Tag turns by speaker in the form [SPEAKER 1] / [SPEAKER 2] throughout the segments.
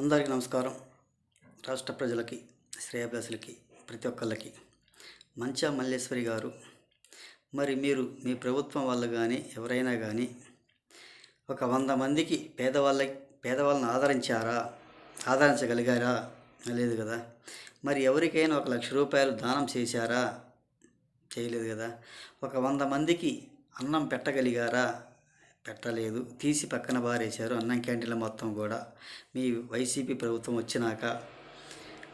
[SPEAKER 1] అందరికీ నమస్కారం. రాష్ట్ర ప్రజలకి, శ్రేయోభిలాషులకి, ప్రతి ఒక్కళ్ళకి మంచా మల్లేశ్వరి గారు, మరి మీరు మీ ప్రభుత్వం వల్ల కానీ ఎవరైనా కానీ ఒక 100 మందికి పేదవాళ్ళని ఆదరించగలిగారా? లేదు కదా. మరి ఎవరికైనా 1,00,000 రూపాయలు దానం చేశారా? చేయలేదు కదా. ఒక 100 మందికి అన్నం పెట్టగలిగారా? పెట్టలేదు. తీసి పక్కన బారేశారు అన్నం క్యాంటీన్ల మొత్తం కూడా మీ వైసీపీ ప్రభుత్వం వచ్చినాక.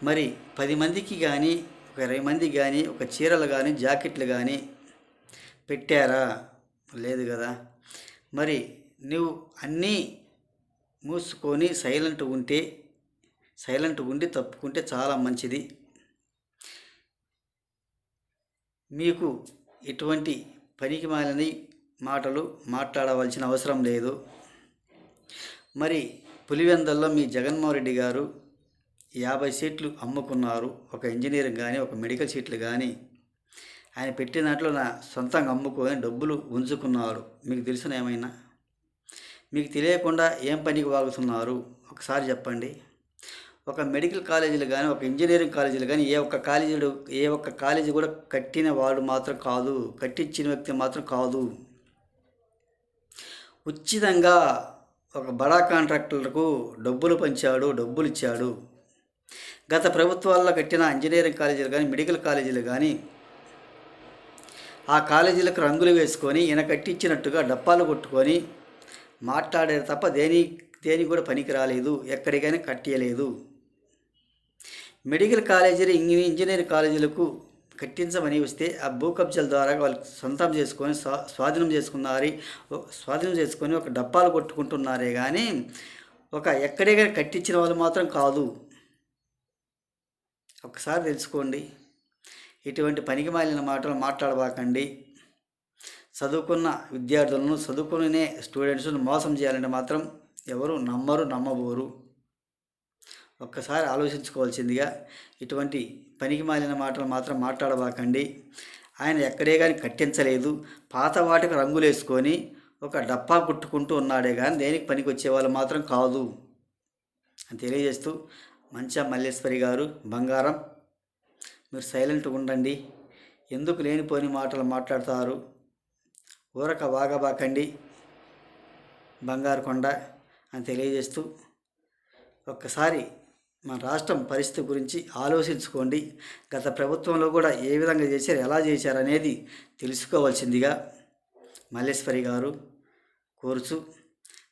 [SPEAKER 1] మరి 10 మందికి కానీ, ఒక 20 మందికి కానీ ఒక చీరలు కానీ, జాకెట్లు కానీ పెట్టారా? లేదు కదా. మరి నువ్వు అన్నీ మూసుకొని సైలెంట్ ఉండి తప్పుకుంటే చాలా మంచిది. మీకు ఎటువంటి పనికిమాలిన మాటలు మాట్లాడవలసిన అవసరం లేదు. మరి పులివెందల్లో మీ జగన్మోహన్ రెడ్డి గారు 50 సీట్లు అమ్ముకున్నారు. ఒక ఇంజనీరింగ్ కానీ, ఒక మెడికల్ సీట్లు కానీ ఆయన పెట్టిన దాంట్లో నా సొంతంగా అమ్ముకొని డబ్బులు ఉంచుకున్నారు. మీకు తెలిసిన ఏమైనా? మీకు తెలియకుండా ఏం పనికి వాగుతున్నారు ఒకసారి చెప్పండి. ఒక మెడికల్ కాలేజీలు కానీ, ఒక ఇంజనీరింగ్ కాలేజీలు కానీ ఏ ఒక్క కాలేజీ కూడా కట్టిన వాడు మాత్రం కాదు, కట్టించిన వ్యక్తి మాత్రం కాదు. ఉచితంగా ఒక బడా కాంట్రాక్టర్లకు డబ్బులు ఇచ్చాడు. గత ప్రభుత్వాల్లో కట్టిన ఇంజనీరింగ్ కాలేజీలు కానీ, మెడికల్ కాలేజీలు కానీ ఆ కాలేజీలకు రంగులు వేసుకొని ఈయన కట్టించినట్టుగా డప్పాలు కొట్టుకొని మాట్లాడారు తప్ప దేని కూడా పనికి రాలేదు, ఎక్కడికైనా కట్టియలేదు. మెడికల్ కాలేజీలు, ఇంజనీరింగ్ కాలేజీలకు కట్టించమని వస్తే ఆ భూ కబ్జాల ద్వారా వాళ్ళు సొంతం చేసుకొని స్వాధీనం చేసుకొని ఒక డప్పాలు కొట్టుకుంటున్నారే కానీ ఎక్కడికైనా కట్టించిన వాళ్ళు మాత్రం కాదు. ఒకసారి తెలుసుకోండి. ఇటువంటి పనికి మాలిన మాటలు మాట్లాడబాకండి. చదువుకున్న విద్యార్థులను, చదువుకునే స్టూడెంట్స్ను మోసం చేయాలంటే మాత్రం ఎవరు నమ్మబోరు. ఒక్కసారి ఆలోచించుకోవాల్సిందిగా. ఇటువంటి పనికి మాలిన మాటలు మాత్రం మాట్లాడబాకండి. ఆయన ఎక్కడే కానీ కట్టించలేదు. పాత వాటికి రంగులు వేసుకొని ఒక డప్పా కుట్టుకుంటూ ఉన్నాడే కానీ దేనికి పనికి వచ్చేవాళ్ళు మాత్రం కాదు అని తెలియజేస్తూ, మంచా మల్లేశ్వరి గారు బంగారం, మీరు సైలెంట్గా ఉండండి. ఎందుకు లేనిపోని మాటలు మాట్లాడతారు? ఊరక వాగబాకండి బంగారు కొండ అని తెలియజేస్తూ, ఒక్కసారి మన రాష్ట్రం పరిస్థితి గురించి ఆలోచించుకోండి. గత ప్రభుత్వంలో కూడా ఏ విధంగా చేశారు, ఎలా చేశారు అనేది తెలుసుకోవాల్సిందిగా మల్లేశ్వరి గారు కోరుచు,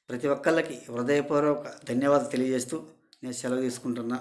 [SPEAKER 1] ప్రతి ఒక్కళ్ళకి హృదయపూర్వక ధన్యవాదాలు తెలియజేస్తూ నేను సెలవు తీసుకుంటున్నా.